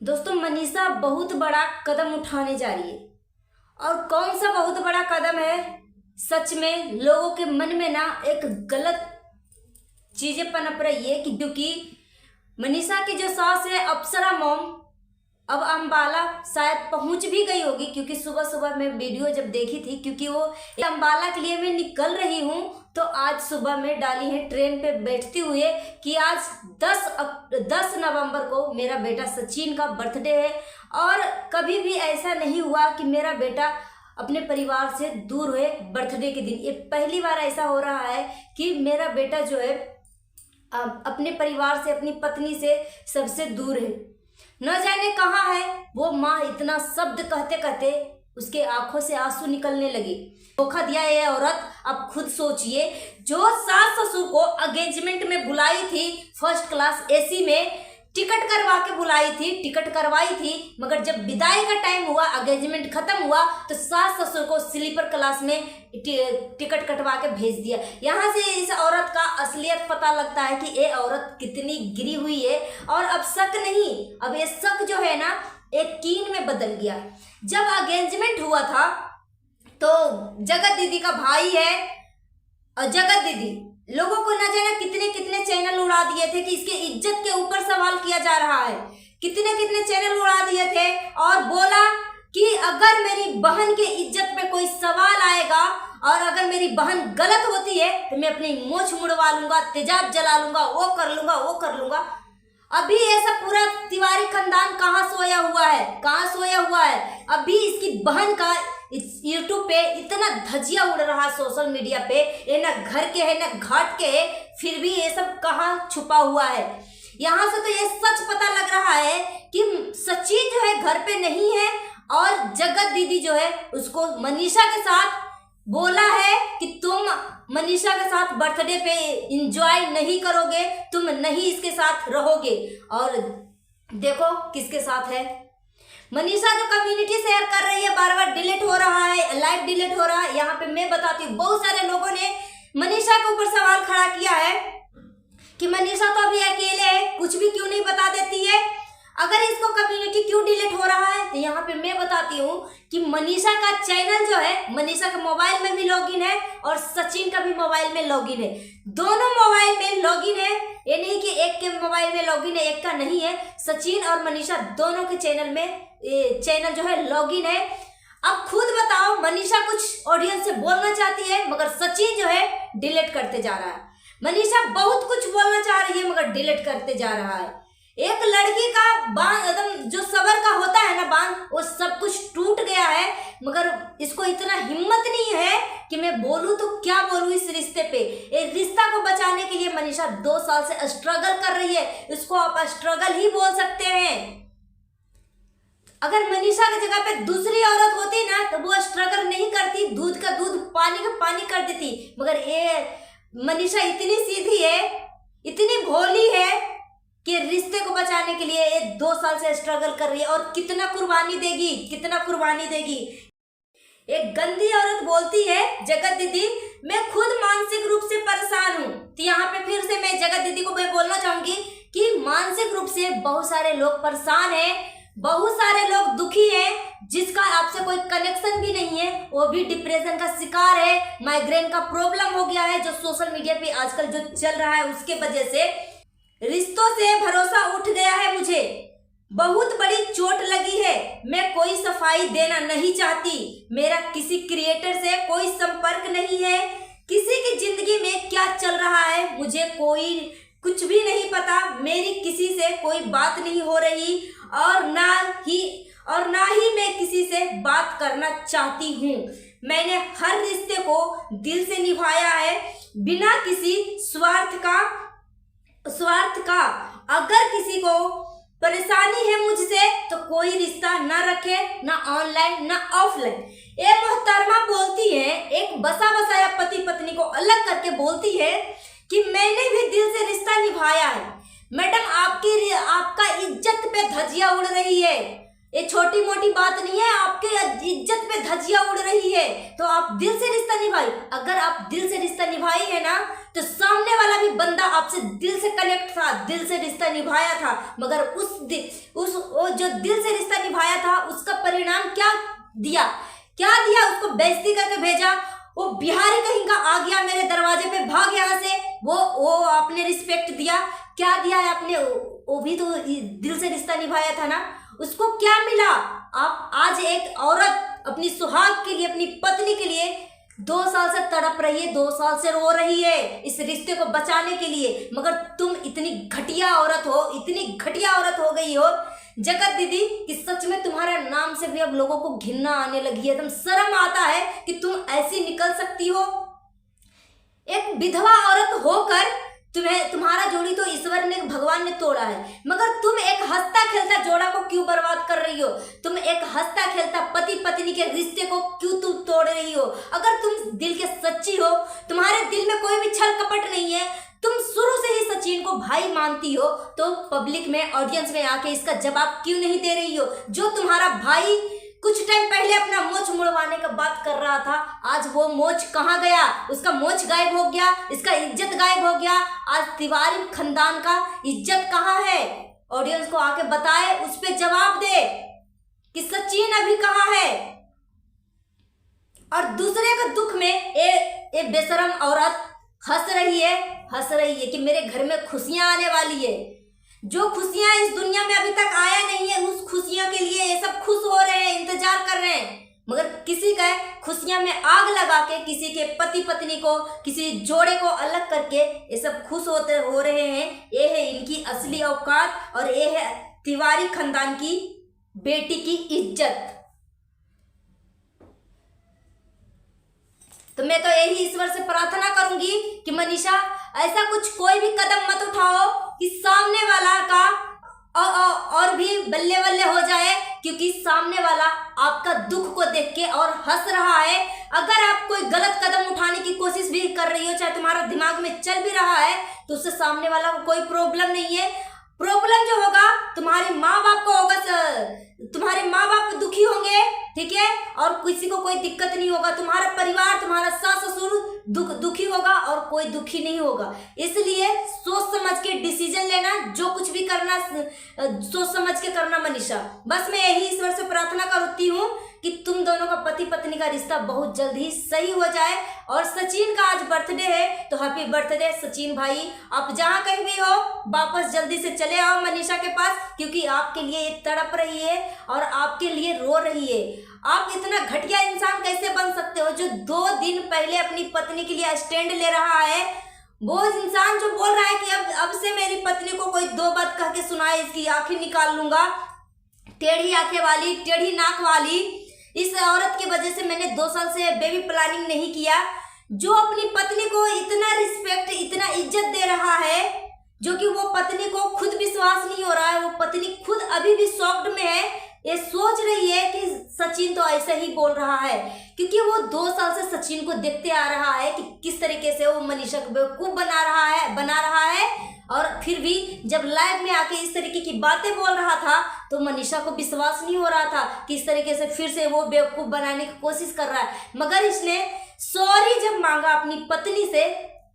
दोस्तों, मनीषा बहुत बड़ा कदम उठाने जा रही है। और कौन सा बहुत बड़ा कदम है? सच में लोगों के मन में ना एक गलत चीजें पनप रही है कि क्योंकि मनीषा की जो सास है अप्सरा मॉम अब अंबाला शायद पहुंच भी गई होगी, क्योंकि सुबह सुबह मैं वीडियो जब देखी थी, क्योंकि वो अंबाला के लिए मैं निकल रही हूं तो आज सुबह में डाली है ट्रेन पे बैठती हुए कि आज 10 नवंबर को मेरा बेटा सचिन का बर्थडे है। और कभी भी ऐसा नहीं हुआ कि मेरा बेटा अपने परिवार से दूर हुए बर्थडे के दिन। ये पहली बार ऐसा हो रहा है कि मेरा बेटा जो है अपने परिवार से, अपनी पत्नी से सबसे दूर है। न जाने कहाँ है वो माँ। इतना शब्द कहते कहते उसके आंखों से आंसू निकलने लगे। धोखा दिया ये औरत। अब खुद सोचिए, जो सास ससुर को एंगेजमेंट में बुलाई थी, फर्स्ट क्लास एसी में टिकट करवा के बुलाई थी, टिकट करवाई थी, मगर जब विदाई का टाइम हुआ, एंगेजमेंट खत्म हुआ, तो सास ससुर को स्लीपर क्लास में टिकट कटवा के भेज दिया। यहाँ से इस औरत का असलियत पता लगता है कि ये औरत कितनी गिरी हुई है। और अब शक नहीं, अब ये शक जो है ना यकीन में बदल गया। जब एंगेजमेंट हुआ था तो जगत दीदी का भाई है, और जगत दीदी लोगों को न जाने कितने कितने चैनल उड़ा दिए थे कि इसके इज्जत के ऊपर सवाल किया जा रहा है। कितने कितने चैनल उड़ा दिए थे और बोला कि अगर मेरी बहन के इज्जत पे कोई सवाल आएगा और अगर मेरी बहन गलत होती है तो मैं अपनी मोछ मुड़वा लूंगा, तेजाब जला लूंगा, वो कर लूंगा, वो कर लूंगा। अभी ऐसा पूरा तिवारी खानदान कहाँ सोया हुआ है, कहाँ सोया हुआ है? अभी इसकी बहन का इस यूट्यूब पे इतना धजिया उड़ रहा है सोशल मीडिया पे। ये ना घर के है ना घाट के है, फिर भी ये सब कहाँ छुपा हुआ है? यहाँ से तो ये सच पता लग रहा है कि सचिन जो है घर पे नहीं है और जगत दीदी जो है उसको मनीषा के साथ बोला है कि तुम मनीषा के साथ बर्थडे पे एंजॉय नहीं करोगे, तुम नहीं इसके साथ रहोगे। और देखो किसके साथ है। मनीषा जो कम्युनिटी शेयर कर रही है, बार बार डिलीट हो रहा है, लाइव डिलीट हो रहा है। यहाँ पे मैं बताती हूँ, बहुत सारे लोगों ने मनीषा के ऊपर सवाल खड़ा किया है कि मनीषा तो अभी अकेले है, कुछ भी क्यों नहीं बता देती है, अगर इसको कम्युनिटी क्यों डिलीट हो रहा है? तो यहाँ पे मैं बताती हूँ कि मनीषा का चैनल जो है, मनीषा के मोबाइल में भी लॉगिन है और सचिन का भी मोबाइल में लॉगिन है। दोनों मोबाइल में लॉगिन है, ये नहीं कि एक के मोबाइल में लॉगिन है एक का नहीं है। सचिन और मनीषा दोनों के चैनल में चैनल जो है लॉगिन है। अब खुद बताओ, मनीषा कुछ ऑडियंस से बोलना चाहती है मगर सचिन जो है डिलीट करते जा रहा है। मनीषा बहुत कुछ बोलना चाह रही है मगर डिलीट करते जा रहा है। एक लड़की का बांध एकदम जो सबर का होता है ना बांध, वो सब कुछ टूट गया है, मगर इसको इतना हिम्मत नहीं है कि मैं बोलूं तो क्या बोलूं इस रिश्ते पे। इस रिश्ता को बचाने के लिए मनीषा 2 साल से स्ट्रगल कर रही है, इसको आप स्ट्रगल ही बोल सकते हैं। अगर मनीषा की जगह पे दूसरी औरत होती ना तो वो स्ट्रगल नहीं करती, दूध का दूध पानी का पानी कर देती। मगर ये मनीषा इतनी सीधी है, इतनी भोली है कि रिश्ते को बचाने के लिए ये 2 साल से स्ट्रगल कर रही है। और कितना कुर्बानी देगी, कितना कुर्बानी देगी। एक गंदी औरत बोलती है, जगत दीदी मैं खुद मानसिक रूप से परेशान हूँ। तो यहाँ पे फिर से मैं जगत दीदी को मैं बोलना चाहूंगी कि मानसिक रूप से बहुत सारे लोग परेशान हैं, बहुत सारे लोग दुखी हैं, जिसका आपसे कोई कनेक्शन भी नहीं है, वो भी डिप्रेशन का शिकार है, माइग्रेन का प्रॉब्लम हो गया है, जो सोशल मीडिया पे आजकल जो चल रहा है उसके वजह से रिश्तों से भरोसा उठ गया है। मुझे बहुत बड़ी चोट लगी है, मैं कोई सफाई देना नहीं चाहती, मेरा किसी क्रिएटर से कोई संपर्क नहीं है, किसी की जिंदगी में क्या चल रहा है मुझे कोई कुछ भी नहीं पता, मेरी किसी से कोई बात नहीं हो रही और ना ही मैं किसी से बात करना चाहती हूँ। मैंने हर रिश्ते को दिल से निभाया है बिना किसी स्वार्थ का। अगर किसी को परेशानी है मुझसे तो कोई रिश्ता ना रखे, ना ऑनलाइन ना ऑफलाइन। ये मोहतरमा बोलती है, एक बसा बसाया पति पत्नी को अलग करके बोलती है कि मैंने भी दिल से रिश्ता निभाया है। मैडम आपका इज्जत पे धजिया उड़ रही है, ये छोटी मोटी बात नहीं है, आपके इज्जत पे धज्जियां उड़ रही है, तो आप दिल से रिश्ता निभाई। अगर आप दिल से रिश्ता निभाई है ना, तो सामने वाला भी बंदा आपसे दिल से कनेक्ट था, दिल से रिश्ता निभाया था, मगर वो जो दिल से रिश्ता निभाया था उसका परिणाम क्या दिया? उसको बेइज्जती करके भेजा, वो बिहारी कहीं का आ गया मेरे दरवाजे पे, भाग यहाँ से। वो आपने रिस्पेक्ट दिया, क्या दिया है आपने? वो भी तो दिल से रिश्ता निभाया था ना, उसको क्या मिला? आप आज एक औरत अपनी सुहाग के लिए, अपनी पत्नी के लिए 2 साल से तड़प रही है, 2 साल से रो रही है इस रिश्ते को बचाने के लिए, मगर तुम इतनी घटिया औरत हो, इतनी घटिया औरत हो गई हो जगत दीदी कि सच में तुम्हारा नाम से भी अब लोगों को घिन्ना आने लगी है। एकदम शर्म आता है कि तुम ऐसी निकल सकती हो। एक विधवा औरत होकर तुम्हारा जोड़ी तो ईश्वर ने, भगवान ने तोड़ा है, मगर तुम एक हंसता खेलता जोड़ा को क्यों बर्बाद कर रही हो? तुम एक हंसता खेलता पति पत्नी के रिश्ते को क्यों तुम तोड़ रही हो? अगर तुम दिल के सच्ची हो, तुम्हारे दिल में कोई भी छल कपट नहीं है, तुम शुरू से ही सचिन को भाई मानती हो, तो पब्लिक में, ऑडियंस में आके इसका जवाब क्यों नहीं दे रही हो? जो तुम्हारा भाई कुछ टाइम पहले अपना मोछ मुड़वाने का बात कर रहा था, आज वो मोछ कहाँ गया? उसका मोछ गायब हो गया, इसका इज्जत गायब हो गया। आज तिवारी खानदान का इज्जत कहाँ है? ऑडियंस को आके बताए, उस पे जवाब दे कि सचिन अभी कहाँ है। और दूसरे के दुख में ये बेशरम औरत हंस रही है कि मेरे घर में खुशियां आने वाली है। जो खुशियां इस दुनिया में अभी तक आया नहीं है, उस खुशियों के लिए ये सब खुश हो रहे हैं, इंतजार कर रहे हैं, मगर किसी का खुशियां में आग लगा के, किसी के पति पत्नी को, किसी जोड़े को अलग करके ये सब खुश हो रहे हैं। ये है इनकी असली औकात और ये है तिवारी खानदान की बेटी की इज्जत। तो मैं तो यही ईश्वर से प्रार्थना करूंगी कि मनीषा ऐसा कुछ कोई भी कदम मत उठाओ कि सामने वाला का और भी बल्ले बल्ले हो जाए, क्योंकि सामने वाला आपका दुख को देख के और हंस रहा है। अगर आप कोई गलत कदम उठाने की कोशिश भी कर रही हो, चाहे तुम्हारा दिमाग में चल भी रहा है, तो उससे सामने वाला को कोई प्रॉब्लम नहीं है। प्रॉब्लम जो होगा तुम्हारे माँ बाप को होगा, तुम्हारे माँ बाप दुखी होंगे, ठीक है, और किसी को कोई दिक्कत नहीं होगा। तुम्हारा परिवार, तुम्हारा सास ससुर दुखी होगा और कोई दुखी नहीं होगा। इसलिए सोच समझ के डिसीजन लेना, जो कुछ भी करना सोच समझ के करना मनीषा। बस मैं यही ईश्वर से प्रार्थना करती हूँ कि तुम दोनों का पति पत्नी का रिश्ता बहुत जल्द ही सही हो जाए। और सचिन का आज बर्थडे है, तो हैप्पी बर्थडे सचिन भाई। आप जहाँ कहीं भी हो, वापस जल्दी से चले आओ मनीषा के पास, क्योंकि आपके लिए ये तड़प रही है और आपके लिए रो रही है। आप इतना घटिया इंसान कैसे बन सकते हो, जो 2 दिन पहले अपनी पत्नी के लिए स्टैंड ले रहा है? वो इंसान जो बोल रहा है कि अब से मेरी पत्नी को कोई 2 बात कह के सुनाए, इसकी आंखें निकाल लूंगा, टेढ़ी आंखें वाली, टेढ़ी नाक वाली। इस औरत की वजह से मैंने 2 साल से बेबी प्लानिंग नहीं किया। जो अपनी पत्नी को इतना रिस्पेक्ट, इतना इज्जत दे रहा है, जो कि वो पत्नी को खुद विश्वास नहीं हो रहा है, वो पत्नी खुद अभी भी शॉक्ड में है। ये सोच रही है कि सचिन तो ऐसे ही बोल रहा है, क्योंकि वो 2 साल से सचिन को देखते आ रहा है कि किस तरीके से वो मनीषा को बेवकूफ बना रहा है। और फिर भी जब लाइव में आके इस तरीके की बातें बोल रहा था, तो मनीषा को विश्वास नहीं हो रहा था कि इस तरीके से फिर से वो बेवकूफ बनाने की कोशिश कर रहा है। मगर इसने सॉरी जब मांगा अपनी पत्नी से,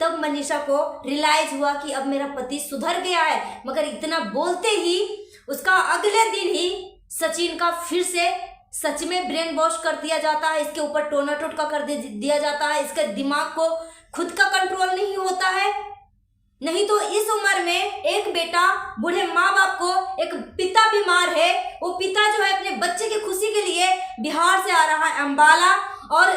तब मनीषा को रियलाइज हुआ कि अब मेरा पति सुधर गया है। मगर इतना बोलते ही उसका अगले दिन ही सचिन का फिर से सच में ब्रेन वॉश कर दिया जाता है, इसके ऊपर टोना टोटका कर दिया जाता है। इसके दिमाग को खुद का कंट्रोल नहीं होता है। नहीं तो इस उम्र में एक बेटा, बूढ़े माँ बाप को, एक पिता बीमार है, वो पिता जो है अपने बच्चे की खुशी के लिए बिहार से आ रहा है अंबाला, और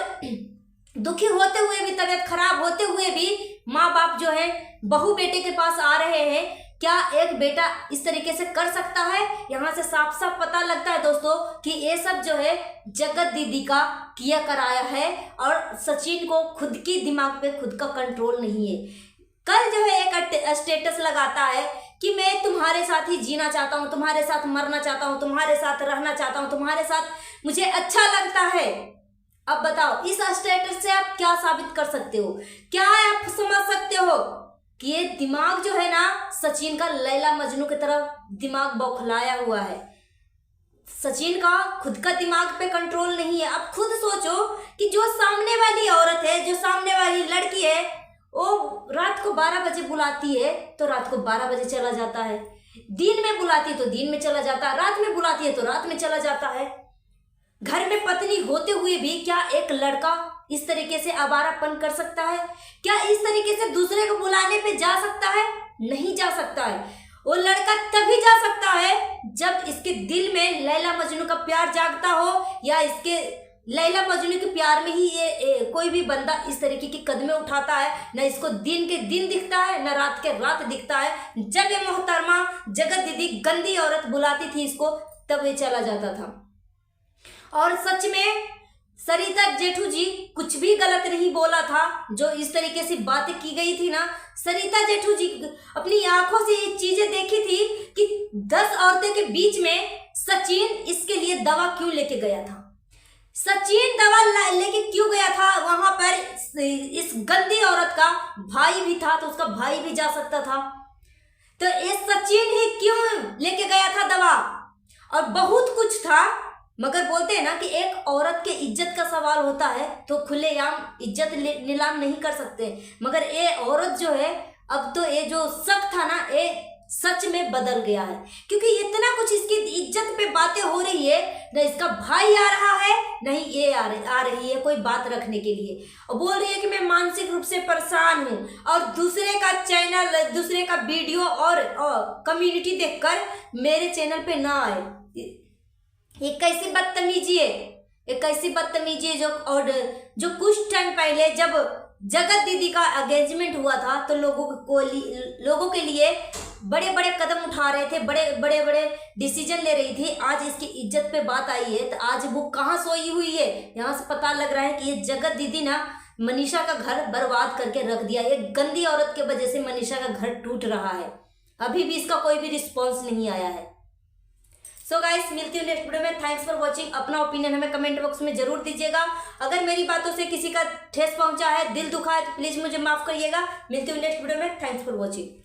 दुखी होते हुए भी, तबीयत खराब होते हुए भी माँ बाप जो है बहू बेटे के पास आ रहे हैं। क्या एक बेटा इस तरीके से कर सकता है? यहाँ से साफ साफ पता लगता है दोस्तों कि ये सब जो है जगत दीदी का किया कराया है, और सचिन को खुद की दिमाग पे खुद का कंट्रोल नहीं है। कल जो है एक स्टेटस लगाता है कि मैं तुम्हारे साथ ही जीना चाहता हूँ, तुम्हारे साथ मरना चाहता हूँ, तुम्हारे साथ रहना चाहता हूँ, तुम्हारे साथ मुझे अच्छा लगता है। अब बताओ, इस स्टेटस से आप क्या साबित कर सकते हो? क्या आप समझ सकते हो कि ये दिमाग जो है ना, सचिन का लैला मजनू की तरह दिमाग बौखलाया हुआ है। सचिन का खुद का दिमाग पे कंट्रोल नहीं है। अब खुद सोचो कि जो सामने वाली औरत है, जो सामने वाली लड़की है, वो रात को 12 बजे बुलाती है तो रात को 12 बजे चला जाता है, दिन में बुलाती है तो दिन में चला जाता है, रात में बुलाती है तो रात में चला जाता है। घर में पत्नी होते हुए भी क्या एक लड़का इस तरीके से आवारापन कर सकता है? क्या इस तरीके से दूसरे को बुलाने पे जा सकता है? नहीं जा सकता है। वो लड़का तभी जा सकता है जब इसके दिल में लैला मजनू का प्यार जागता हो, या इसके लैला मजनू के प्यार में ही ये कोई भी बंदा इस तरीके की कदमें उठाता है। न इसको दिन के दिन दिखता है, न रात के रात दिखता है। जब ये मोहतरमा जगत दीदी गंदी औरत बुलाती थी इसको, तब ये चला जाता था। और सच में सरिता जेठू जी कुछ भी गलत नहीं बोला था। जो इस तरीके से बातें की गई थी ना, सरिता जेठू जी अपनी आंखों से ये चीजें देखी थी कि 10 औरतें के बीच में सचिन इसके लिए दवा क्यों लेके गया था। सचिन दवा लेके क्यों गया था? वहां पर इस गंदी औरत का भाई भी था, तो उसका भाई भी जा सकता था। तो ये सचिन ही क्यों लेके गया था दवा? और बहुत कुछ था, मगर बोलते हैं ना कि एक औरत के इज्जत का सवाल होता है तो खुलेआम इज्जत नीलाम नहीं कर सकते। मगर ये औरत जो है, अब तो ये जो शक था ना, ये सच में बदल गया है, क्योंकि इतना कुछ इसकी इज्जत पे बातें हो रही है। न इसका भाई आ रहा है, नहीं ये आ रही है कोई बात रखने के लिए, और बोल रही है कि मैं मानसिक रूप से परेशान हूँ, और दूसरे का चैनल, दूसरे का वीडियो और कम्युनिटी देखकर मेरे चैनल पे ना आए। ये कैसी बदतमीजी है, ये कैसी बदतमीजी है। जो कुछ टाइम पहले जब जगत दीदी का एंगेजमेंट हुआ था तो लोगों के लिए बड़े बड़े कदम उठा रहे थे, बड़े डिसीजन ले रही थी। आज इसकी इज्जत पे बात आई है तो आज वो कहाँ सोई हुई है? यहाँ से पता लग रहा है कि ये जगत दीदी ना मनीषा का घर बर्बाद करके रख दिया। ये गंदी औरत के वजह से मनीषा का घर टूट रहा है। अभी भी इसका कोई भी रिस्पॉन्स नहीं आया है। सो गाइस, मिलती हूँ नेक्स्ट वीडियो में। Thanks for watching. अपना ओपिनियन हमें कमेंट बॉक्स में जरूर दीजिएगा। अगर मेरी बातों से किसी का ठेस पहुंचा है, दिल दुखा है, तो प्लीज मुझे माफ करिएगा। मिलती हूँ नेक्स्ट वीडियो में। Thanks for watching.